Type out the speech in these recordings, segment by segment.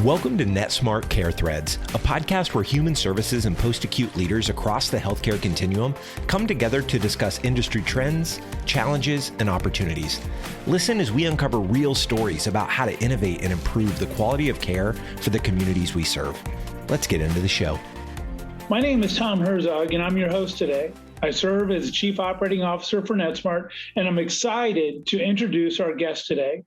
Welcome to NetSmart Care Threads, a podcast where human services and post-acute leaders across the healthcare continuum come together to discuss industry trends, challenges, and opportunities. Listen as we uncover real stories about how to innovate and improve the quality of care for the communities we serve. Let's get into the show. My name is Tom Herzog, and I'm your host today. I serve as Chief Operating Officer for NetSmart, and I'm excited to introduce our guest today.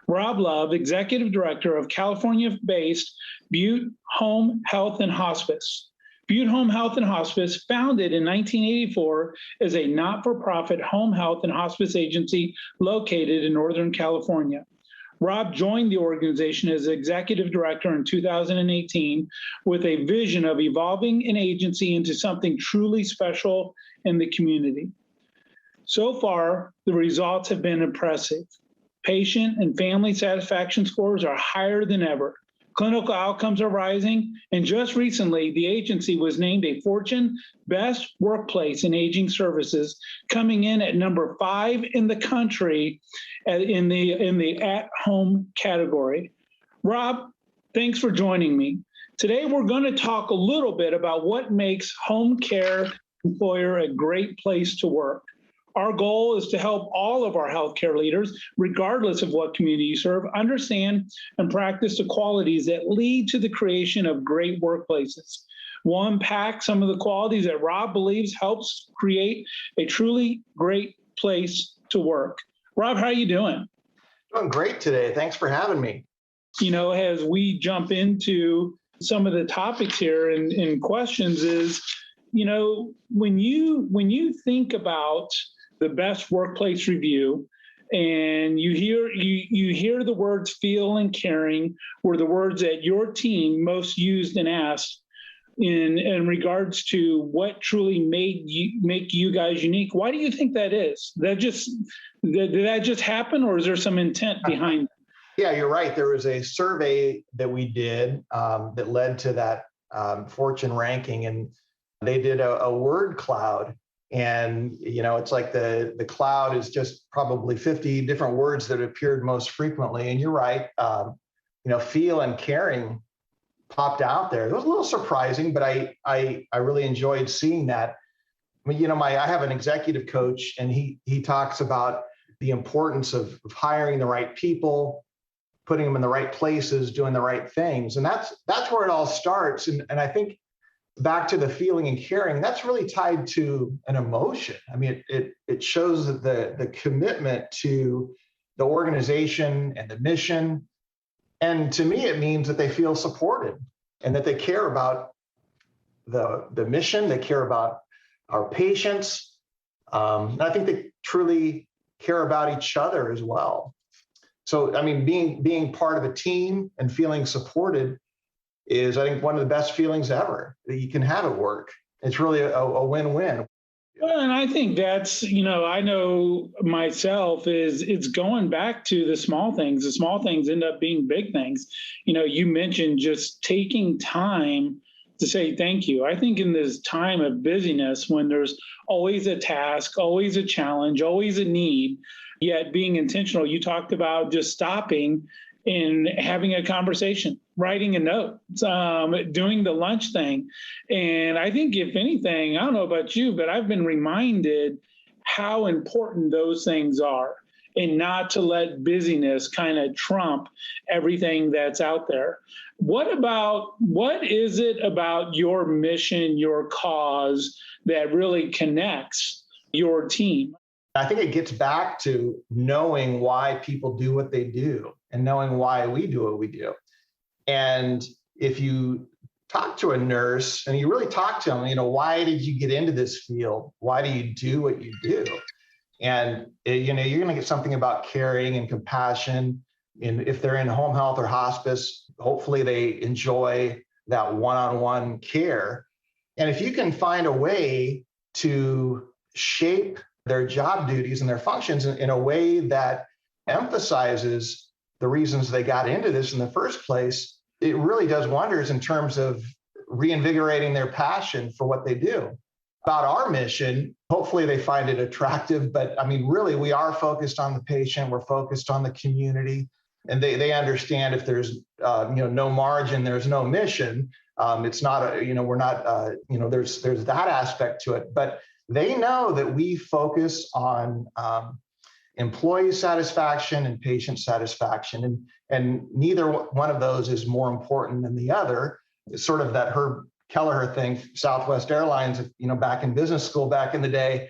Rob Love, Executive Director of California-based Butte Home Health and Hospice. Butte Home Health and Hospice, founded in 1984, is a not-for-profit home health and hospice agency located in Northern California. Rob joined the organization as Executive Director in 2018 with a vision of evolving an agency into something truly special in the community. So far, the results have been impressive. Patient and family satisfaction scores are higher than ever. Clinical outcomes are rising, and just recently, the agency was named a Fortune Best Workplace in Aging Services, coming in at number 5 in the country in the at-home category. Rob, thanks for joining me. Today, we're going to talk a little bit about what makes home care employer a great place to work. Our goal is to help all of our healthcare leaders, regardless of what community you serve, understand and practice the qualities that lead to the creation of great workplaces. We'll unpack some of the qualities that Rob believes helps create a truly great place to work. Rob, how are you doing? Doing great today. Thanks for having me. You know, as we jump into some of the topics here and questions is, you know, when you think about the best workplace review, and you hear the words feel and caring were the words that your team most used and asked in regards to what truly make you guys unique. Why do you think that is? Did that just happen, or is there some intent behind it? Yeah, you're right. There was a survey that we did that led to that Fortune ranking, and they did a word cloud. And, you know, it's like the cloud is just probably 50 different words that appeared most frequently. And you're right, feel and caring popped out there. It was a little surprising, but I really enjoyed seeing that. I mean, I have an executive coach, and he talks about the importance of hiring the right people, putting them in the right places, doing the right things. And that's where it all starts. And I think back to the feeling and caring, that's really tied to an emotion. I mean, it shows the commitment to the organization and the mission. And to me, it means that they feel supported and that they care about the mission, they care about our patients. And I think they truly care about each other as well. So, I mean, being part of a team and feeling supported is, I think, one of the best feelings ever that you can have at work. It's really a win-win. Well, and I think that's, I know myself it's going back to the small things. The small things end up being big things. You mentioned just taking time to say thank you. I think in this time of busyness, when there's always a task, always a challenge, always a need, yet being intentional, you talked about just stopping and having a conversation, writing a note, doing the lunch thing. And I think, if anything, I don't know about you, but I've been reminded how important those things are, and not to let busyness kind of trump everything that's out there. What is it about your mission, your cause, that really connects your team? I think it gets back to knowing why people do what they do and knowing why we do what we do. And if you talk to a nurse and you really talk to them, why did you get into this field? Why do you do what you do? And, you're going to get something about caring and compassion. And if they're in home health or hospice, hopefully they enjoy that one-on-one care. And if you can find a way to shape their job duties and their functions in a way that emphasizes the reasons they got into this in the first place, it really does wonders in terms of reinvigorating their passion for what they do. About our mission, hopefully they find it attractive, but I mean, really, we are focused on the patient. We're focused on the community. And they understand if there's no margin, there's no mission. It's not we're not there's that aspect to it, but they know that we focus on employee satisfaction and patient satisfaction, and neither one of those is more important than the other. It's sort of that Herb Kelleher thing, Southwest Airlines, back in business school back in the day,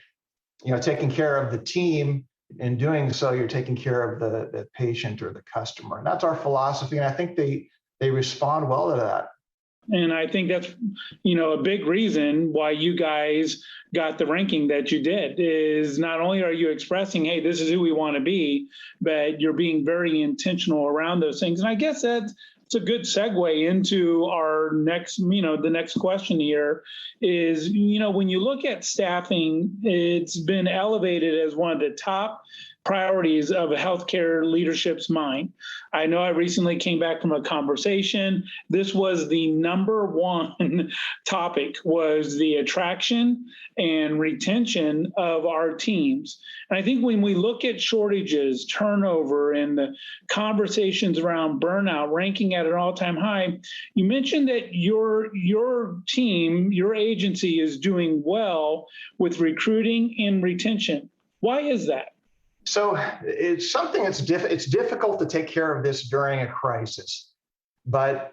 taking care of the team. In doing so, you're taking care of the patient or the customer. And that's our philosophy. And I think they respond well to that. And I think that's, a big reason why you guys got the ranking that you did is not only are you expressing, hey, this is who we want to be, but you're being very intentional around those things. And I guess that's a good segue into our next, the next question here is, when you look at staffing, it's been elevated as one of the top priorities of a healthcare leadership's mind. I know I recently came back from a conversation. This was the number one topic, was the attraction and retention of our teams. And I think when we look at shortages, turnover, and the conversations around burnout ranking at an all-time high, you mentioned that your team, your agency is doing well with recruiting and retention. Why is that? So it's something it's difficult to take care of this during a crisis. But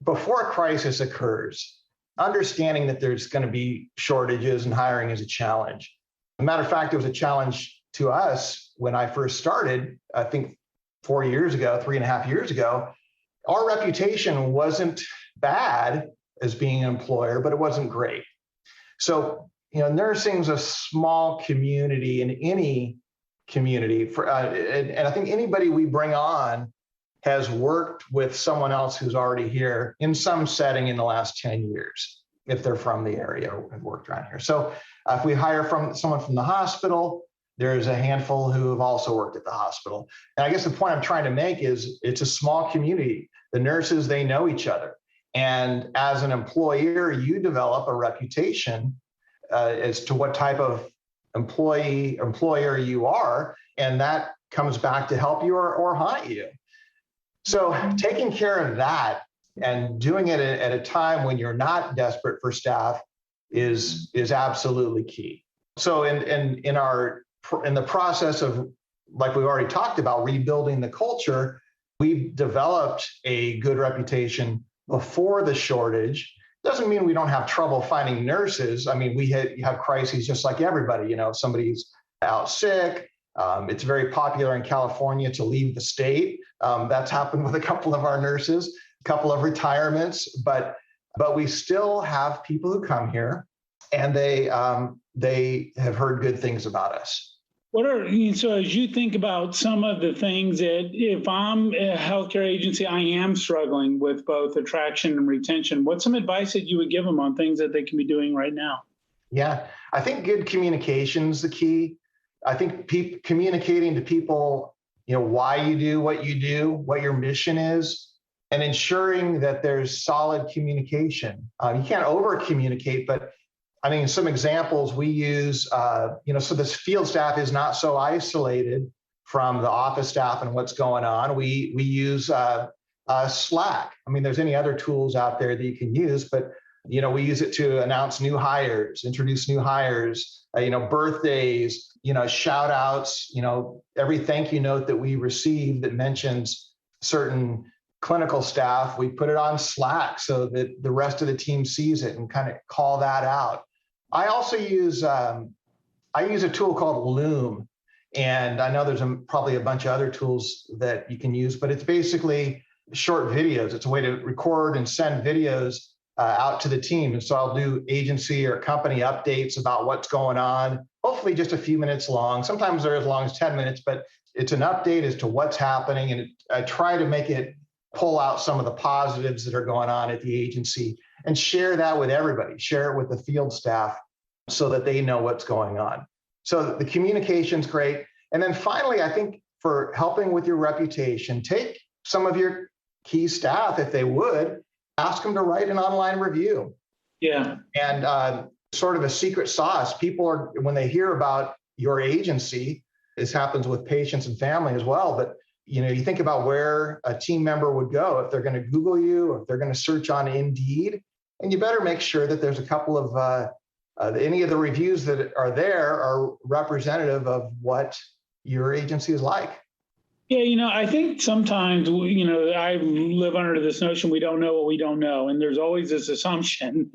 before a crisis occurs, understanding that there's going to be shortages and hiring is a challenge. As a matter of fact, it was a challenge to us when I first started, I think 3.5 years ago. Our reputation wasn't bad as being an employer, but it wasn't great. So, nursing's a small community in any community, and I think anybody we bring on has worked with someone else who's already here in some setting in the last 10 years, if they're from the area or have worked around here. So if we hire someone from the hospital, there's a handful who have also worked at the hospital. And I guess the point I'm trying to make is it's a small community. The nurses, they know each other. And as an employer, you develop a reputation as to what type of employer you are, and that comes back to help you or haunt you. So taking care of that and doing it at a time when you're not desperate for staff is absolutely key. So in the process of, like we've already talked about, rebuilding the culture, we've developed a good reputation before the shortage. Doesn't mean we don't have trouble finding nurses. I mean, you have crises just like everybody. If somebody's out sick, it's very popular in California to leave the state. That's happened with a couple of our nurses, a couple of retirements, but we still have people who come here and they have heard good things about us. So as you think about some of the things that, if I'm a healthcare agency, I am struggling with both attraction and retention, what's some advice that you would give them on things that they can be doing right now? Yeah, I think good communication is the key. I think communicating to people, why you do, what your mission is, and ensuring that there's solid communication. You can't over communicate, but I mean, some examples we use, so this field staff is not so isolated from the office staff and what's going on. We use Slack. I mean, there's any other tools out there that you can use, but, we use it to announce new hires, introduce new hires, birthdays, shout outs, every thank you note that we receive that mentions certain clinical staff, we put it on Slack so that the rest of the team sees it and kind of call that out. I also use a tool called Loom, and I know there's probably a bunch of other tools that you can use, but it's basically short videos. It's a way to record and send videos out to the team. And so I'll do agency or company updates about what's going on, hopefully just a few minutes long. Sometimes they're as long as 10 minutes, but it's an update as to what's happening. And I try to make it pull out some of the positives that are going on at the agency and share that with everybody, share it with the field staff so that they know what's going on. So the communication's great. And then finally, I think for helping with your reputation, take some of your key staff, if they would, ask them to write an online review. Yeah. And sort of a secret sauce. People when they hear about your agency, this happens with patients and family as well, but you think about where a team member would go if they're going to Google you or if they're going to search on Indeed, and you better make sure that there's a couple of any of the reviews that are there are representative of what your agency is like. Yeah, I think sometimes, I live under this notion we don't know what we don't know. And there's always this assumption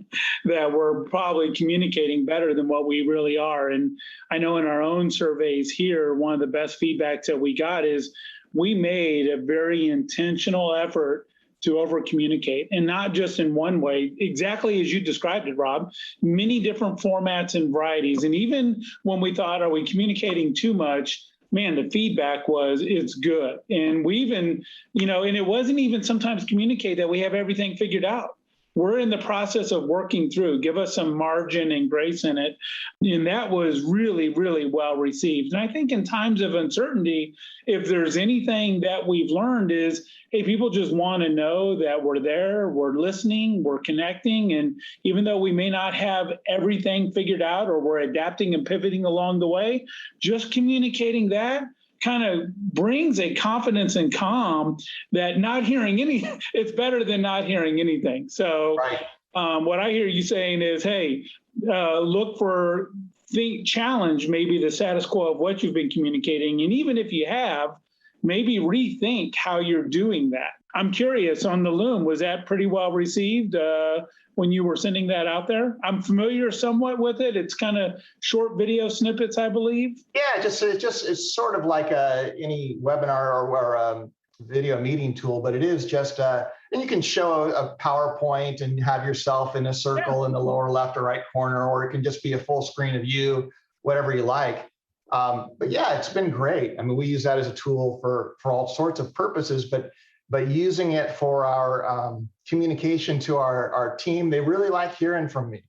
that we're probably communicating better than what we really are. And I know in our own surveys here, one of the best feedbacks that we got is we made a very intentional effort to over communicate, and not just in one way, exactly as you described it, Rob, many different formats and varieties. And even when we thought, are we communicating too much? Man, the feedback was, it's good. And we even, and it wasn't even sometimes communicate that we have everything figured out. We're in the process of working through, give us some margin and grace in it. And that was really, really well received. And I think in times of uncertainty, if there's anything that we've learned is, hey, people just want to know that we're there, we're listening, we're connecting. And even though we may not have everything figured out or we're adapting and pivoting along the way, just communicating that kind of brings a confidence and calm that not hearing it's better than not hearing anything. So right. What I hear you saying is, hey, look for challenge maybe the status quo of what you've been communicating. And even if you have, maybe rethink how you're doing that. I'm curious, on the Loom, was that pretty well received when you were sending that out there? I'm familiar somewhat with it. It's kind of short video snippets, I believe. Yeah, it's sort of like any webinar or video meeting tool, but it is just, and you can show a PowerPoint and have yourself in a circle in the lower left or right corner, or it can just be a full screen of you, whatever you like. But yeah, it's been great. I mean, we use that as a tool for all sorts of purposes, but using it for our communication to our team, they really like hearing from me.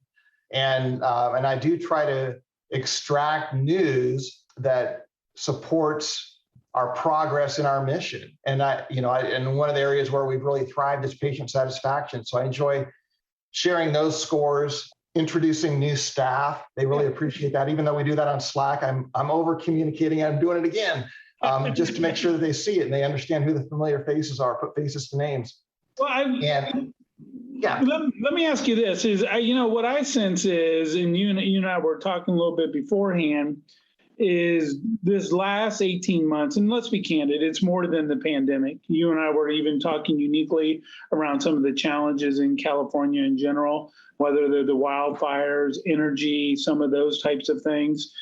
And I do try to extract news that supports our progress in our mission. And and one of the areas where we've really thrived is patient satisfaction. So I enjoy sharing those scores, introducing new staff. They really appreciate that. Even though we do that on Slack, I'm over communicating. I'm doing it again. Just to make sure that they see it and they understand who the familiar faces are, put faces to names. Well, let me ask you this: is what I sense is, and you and I were talking a little bit beforehand, is this last 18 months, and let's be candid, it's more than the pandemic. You and I were even talking uniquely around some of the challenges in California in general, whether they're the wildfires, energy, some of those types of things,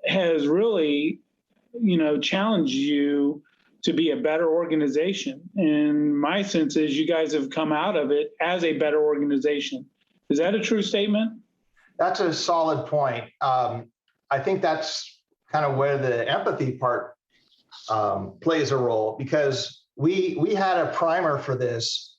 has really challenge you to be a better organization. And my sense is you guys have come out of it as a better organization. Is that a true statement? That's a solid point. I think that's kind of where the empathy part plays a role, because we had a primer for this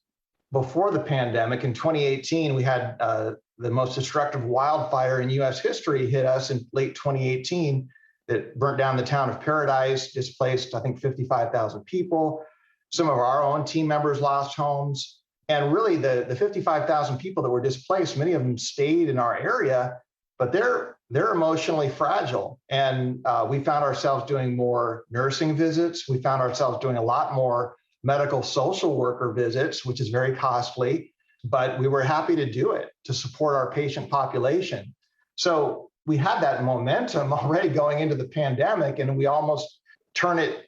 before the pandemic. In 2018, we had the most destructive wildfire in U.S. history hit us in late 2018. That burnt down the town of Paradise, displaced, I think, 55,000 people. Some of our own team members lost homes. And really, the 55,000 people that were displaced, many of them stayed in our area, but they're emotionally fragile. And we found ourselves doing more nursing visits. We found ourselves doing a lot more medical social worker visits, which is very costly, but we were happy to do it to support our patient population. So we had that momentum already going into the pandemic, and we almost turn it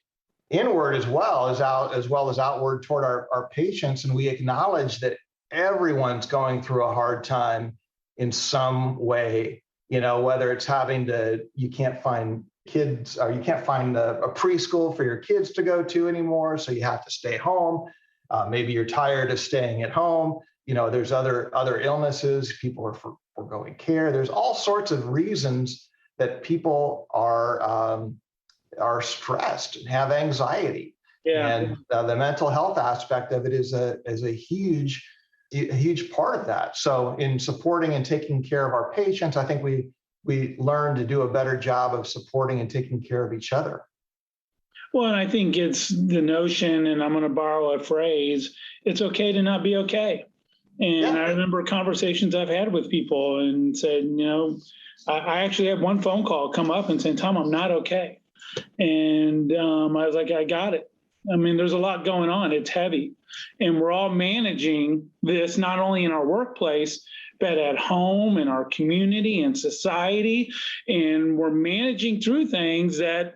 inward as well as outward toward our patients. And we acknowledge that everyone's going through a hard time in some way, whether it's you can't find kids, or you can't find a preschool for your kids to go to anymore, so you have to stay home. Maybe you're tired of staying at home. There's other illnesses, people are foregoing care. There's all sorts of reasons that people are stressed and have anxiety. Yeah. And the mental health aspect of it is a huge part of that. So in supporting and taking care of our patients, I think we learn to do a better job of supporting and taking care of each other. Well, and I think it's the notion, and I'm going to borrow a phrase, it's okay to not be okay. And I remember conversations I've had with people and said, I actually had one phone call come up and said, Tom, I'm not okay. And I was like, I got it. I mean, there's a lot going on. It's heavy. And we're all managing this, not only in our workplace, but at home, in our community and society. And we're managing through things that,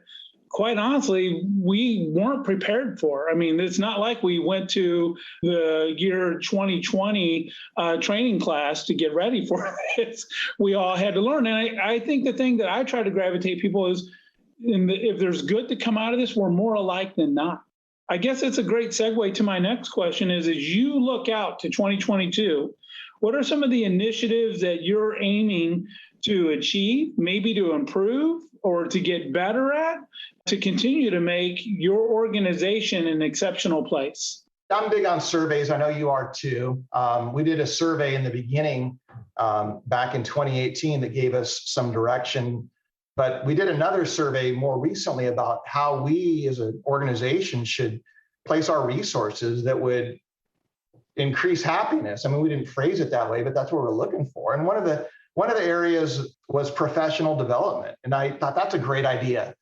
quite honestly, we weren't prepared for. I mean, it's not like we went to the year 2020 training class to get ready for this. We all had to learn. And I think the thing that I try to gravitate people is, if there's good to come out of this, we're more alike than not. I guess it's a great segue to my next question is, as you look out to 2022, what are some of the initiatives that you're aiming to achieve, maybe to improve or to get better at, to continue to make your organization an exceptional place? I'm big on surveys. I know you are too. We did a survey in the beginning back in 2018 that gave us some direction. But we did another survey more recently about how we as an organization should place our resources that would increase happiness. I mean, we didn't phrase it that way, but that's what we're looking for. And one of the areas was professional development. And I thought that's a great idea.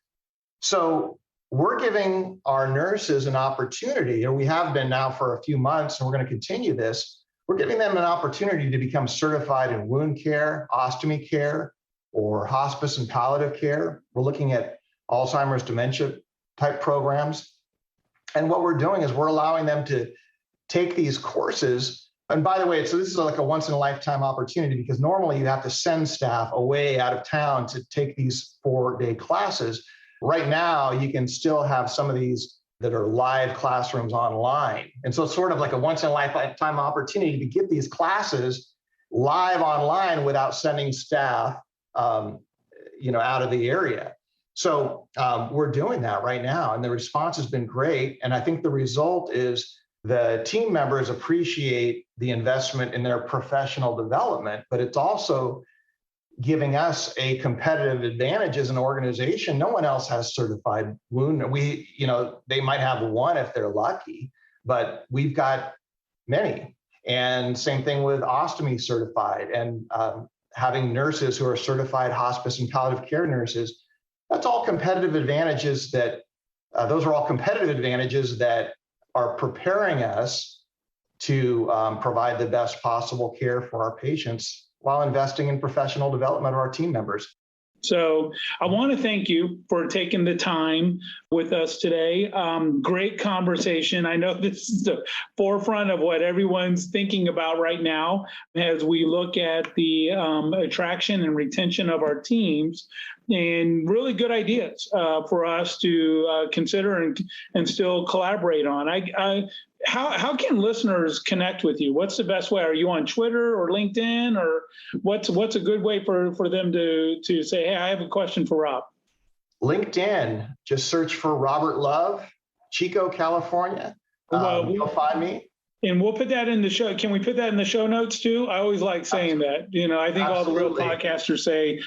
So we're giving our nurses an opportunity, or we have been now for a few months, and we're going to continue this. We're giving them an opportunity to become certified in wound care, ostomy care, or hospice and palliative care. We're looking at Alzheimer's dementia type programs. And what we're doing is we're allowing them to take these courses. And by the way, so this is like a once in a lifetime opportunity, because normally you have to send staff away out of town to take these 4-day classes. Right now, you can still have some of these that are live classrooms online. And so it's sort of like a once in a lifetime opportunity to get these classes live online without sending staff out of the area. So we're doing that right now, and the response has been great. And I think the result is the team members appreciate the investment in their professional development, but it's also giving us a competitive advantage as an organization. No one else has certified wound. They might have one if they're lucky, but we've got many. And same thing with ostomy certified, and having nurses who are certified hospice and palliative care nurses. That's all competitive advantages those are all competitive advantages that are preparing us to provide the best possible care for our patients while investing in professional development of our team members. So I want to thank you for taking the time with us today. Great conversation. I know this is the forefront of what everyone's thinking about right now as we look at the attraction and retention of our teams, and really good ideas for us to consider and still collaborate on. How can listeners connect with you? What's the best way? Are you on Twitter or LinkedIn, or what's a good way for them to say, hey, I have a question for Rob? LinkedIn, just search for Robert Love, Chico, California. You'll find me. And we'll put that in the show. Can we put that in the show notes too? I always like saying that. I think all the real podcasters say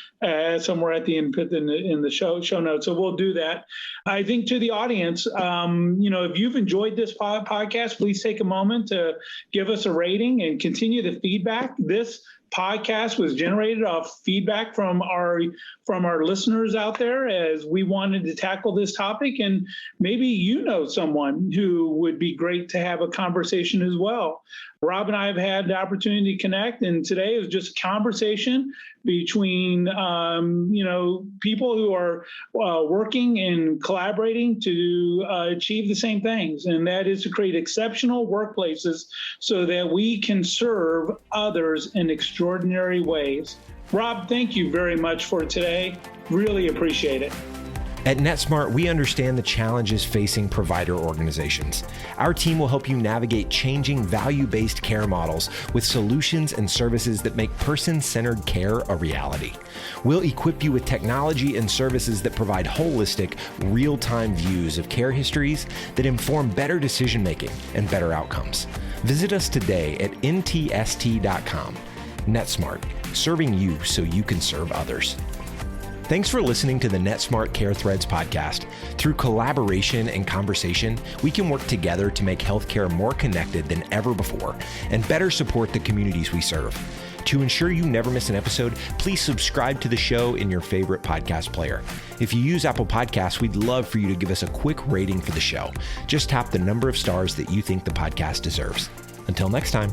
somewhere at the end, put in the show notes. So we'll do that. I think to the audience, if you've enjoyed this podcast, please take a moment to give us a rating and continue the feedback. This podcast was generated off feedback from our listeners out there as we wanted to tackle this topic. And maybe someone who would be great to have a conversation as well. Rob and I have had the opportunity to connect, and today is just a conversation between people who are working and collaborating to achieve the same things, and that is to create exceptional workplaces so that we can serve others in extraordinary ways. Rob, thank you very much for today. Really appreciate it. At NetSmart, we understand the challenges facing provider organizations. Our team will help you navigate changing value-based care models with solutions and services that make person-centered care a reality. We'll equip you with technology and services that provide holistic, real-time views of care histories that inform better decision-making and better outcomes. Visit us today at ntst.com. NetSmart, serving you so you can serve others. Thanks for listening to the NetSmart Care Threads podcast. Through collaboration and conversation, we can work together to make healthcare more connected than ever before and better support the communities we serve. To ensure you never miss an episode, please subscribe to the show in your favorite podcast player. If you use Apple Podcasts, we'd love for you to give us a quick rating for the show. Just tap the number of stars that you think the podcast deserves. Until next time.